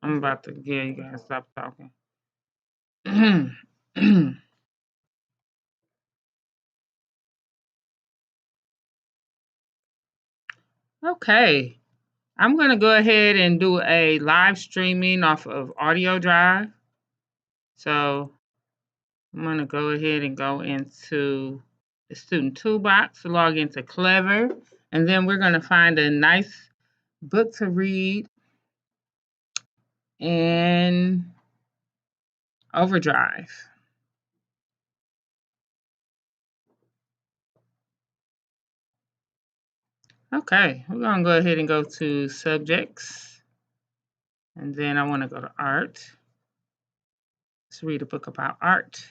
I'm about to get you guys stop talking. Okay, I'm gonna go ahead and do a live streaming off of Audio Drive. So I'm gonna go ahead and go into the student toolbox, log into Clever, and then we're gonna find a nice book to read in Overdrive. Okay, we're gonna go ahead and go to subjects, and then I want to go to art. Let's read a book about art.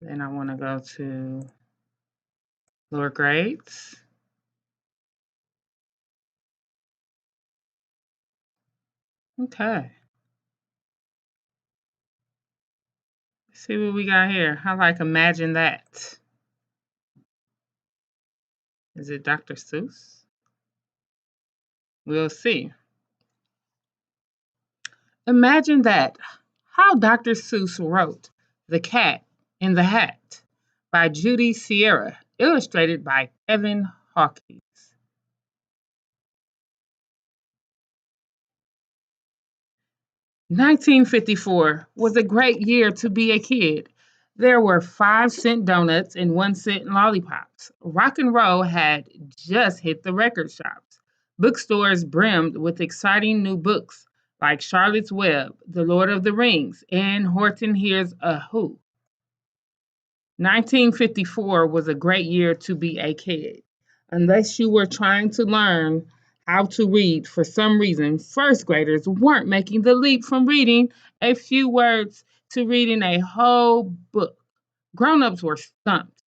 Then I want to go to lower grades. Okay. Let's see what we got here. I like Imagine That. Is it Dr. Seuss? We'll see. Imagine That. How Dr. Seuss wrote The Cat in the Hat by Judy Sierra, illustrated by Kevin Hawkins. 1954 was a great year to be a kid. There were 5-cent donuts and 1-cent lollipops. Rock and roll had just hit the record shops. Bookstores brimmed with exciting new books like Charlotte's Web, The Lord of the Rings, and Horton Hears a Who. 1954 was a great year to be a kid. Unless you were trying to learn how to read, for some reason, first graders weren't making the leap from reading a few words to reading a whole book. Grown ups were stumped.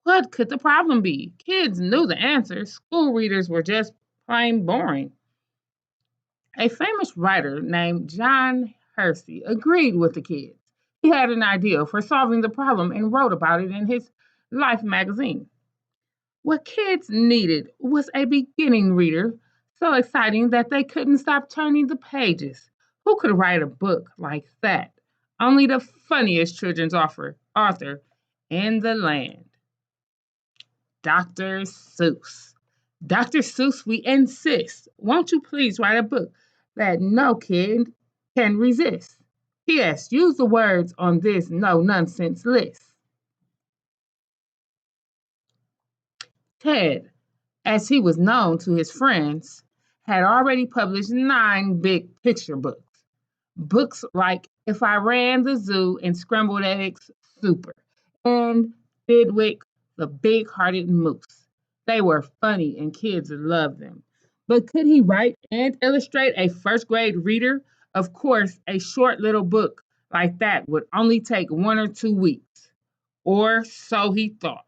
What could the problem be? Kids knew the answers. School readers were just plain boring. A famous writer named John Hersey agreed with the kids. He had an idea for solving the problem and wrote about it in his Life magazine. What kids needed was a beginning reader so exciting that they couldn't stop turning the pages. Who could write a book like that? Only the funniest children's author in the land, Dr. Seuss. Dr. Seuss, we insist. Won't you please write a book that no kid can resist? P.S. Use the words on this no nonsense list. Ted, as he was known to his friends, had already published 9 big picture books. Books like If I Ran the Zoo and Scrambled Eggs Super and Bidwick the Big Hearted Moose. They were funny and kids loved them. But could he write and illustrate a first grade reader? Of course, a short little book like that would only take 1 or 2 weeks. Or so he thought.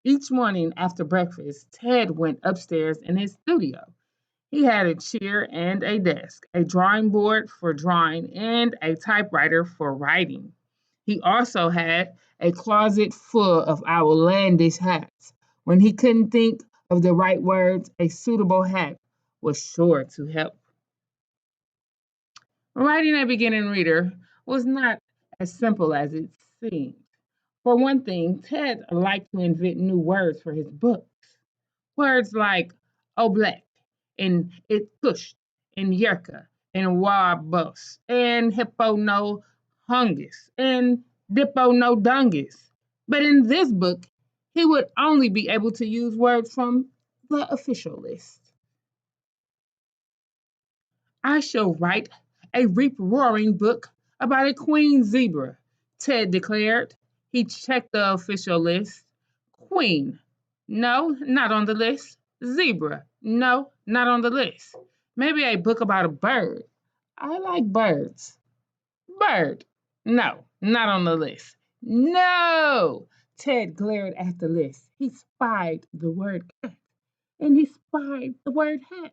Each morning after breakfast, Ted went upstairs in his studio. He had a chair and a desk, a drawing board for drawing, and a typewriter for writing. He also had a closet full of outlandish hats. When he couldn't think of the right words, a suitable hat was sure to help. Writing a beginning reader was not as simple as it seemed. For one thing, Ted liked to invent new words for his books. Words like oblek and it pushed and yerka and warbus and hippo no hungus and dippo no dungus. But in this book, he would only be able to use words from the official list. I shall write a rip roaring book about a queen zebra, Ted declared. He checked the official list. Queen, no, not on the list. Zebra, no, not on the list. Maybe a book about a bird. I like birds. Bird, no, not on the list. No! Ted glared at the list. He spied the word cat, and he spied the word hat.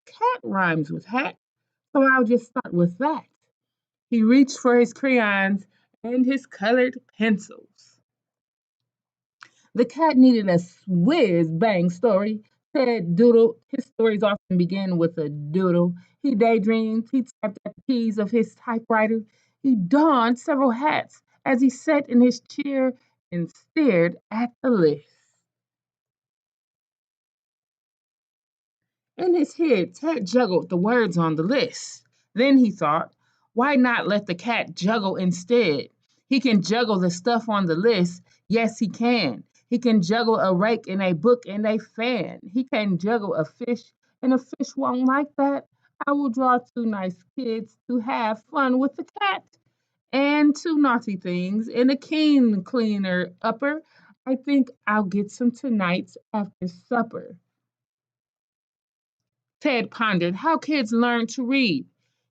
Cat rhymes with hat, so I'll just start with that. He reached for his crayons and his colored pencils. The cat needed a whiz bang story Ted doodled. His stories often begin with a doodle. He daydreamed. He tapped at the keys of his typewriter. He donned several hats as he sat in his chair and stared at the list. In his head, Ted juggled the words on the list. Then he thought, why not let the cat juggle instead? He can juggle the stuff on the list. Yes, he can. He can juggle a rake and a book and a fan. He can juggle a fish, and a fish won't like that. I will draw two nice kids to have fun with the cat, and two naughty things, and a keen cleaner upper. I think I'll get some tonight after supper. Ted pondered how kids learn to read.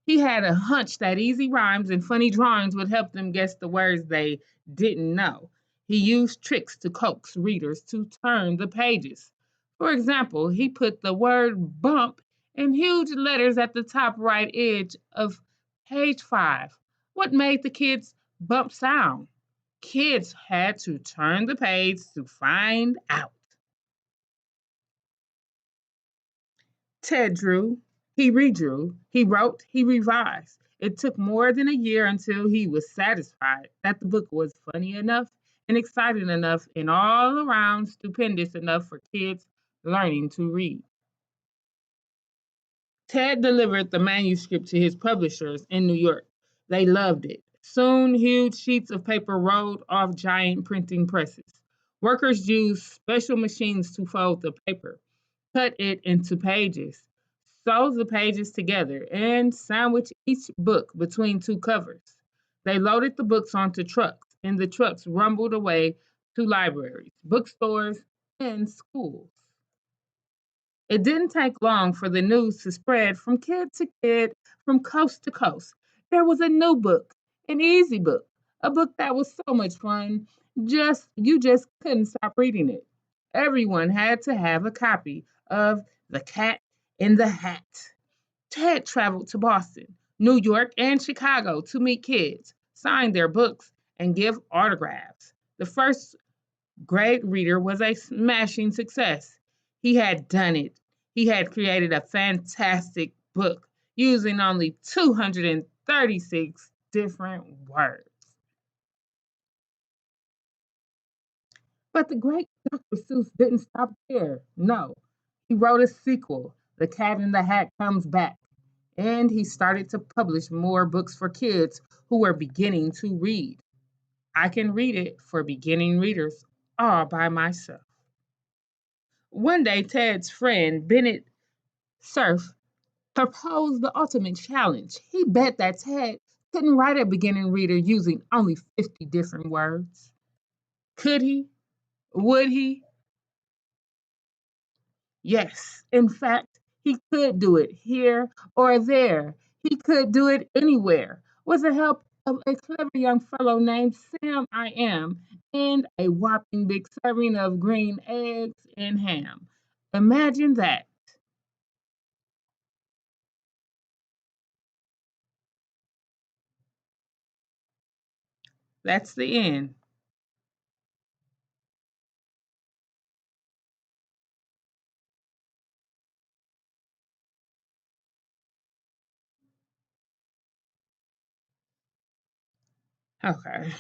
He had a hunch that easy rhymes and funny drawings would help them guess the words they didn't know. He used tricks to coax readers to turn the pages. For example, he put the word bump in huge letters at the top right edge of page 5. What made the kids bump sound? Kids had to turn the page to find out. Ted drew, he redrew, he wrote, he revised. It took more than a year until he was satisfied that the book was funny enough and exciting enough and all around stupendous enough for kids learning to read. Ted delivered the manuscript to his publishers in New York. They loved it. Soon, huge sheets of paper rolled off giant printing presses. Workers used special machines to fold the paper, cut it into pages, sew the pages together, and sandwich each book between two covers. They loaded the books onto trucks, and the trucks rumbled away to libraries, bookstores, and schools. It didn't take long for the news to spread from kid to kid, from coast to coast. There was a new book, an easy book, a book that was so much fun, just you just couldn't stop reading it. Everyone had to have a copy of The Cat in the Hat. Ted traveled to Boston, New York, and Chicago to meet kids, sign their books, and give autographs. The first Great Reader was a smashing success. He had done it. He had created a fantastic book using only 236 different words. But the great Dr. Seuss didn't stop there. No, he wrote a sequel, The Cat in the Hat Comes Back, and he started to publish more books for kids who were beginning to read. I can read it for beginning readers all by myself. One day, Ted's friend, Bennett Cerf, proposed the ultimate challenge. He bet that Ted couldn't write a beginning reader using only 50 different words. Could he? Would he? Yes. In fact, he could do it here or there. He could do it anywhere with the help of a clever young fellow named Sam I Am and a whopping big serving of green eggs and ham. Imagine that. That's the end. Okay.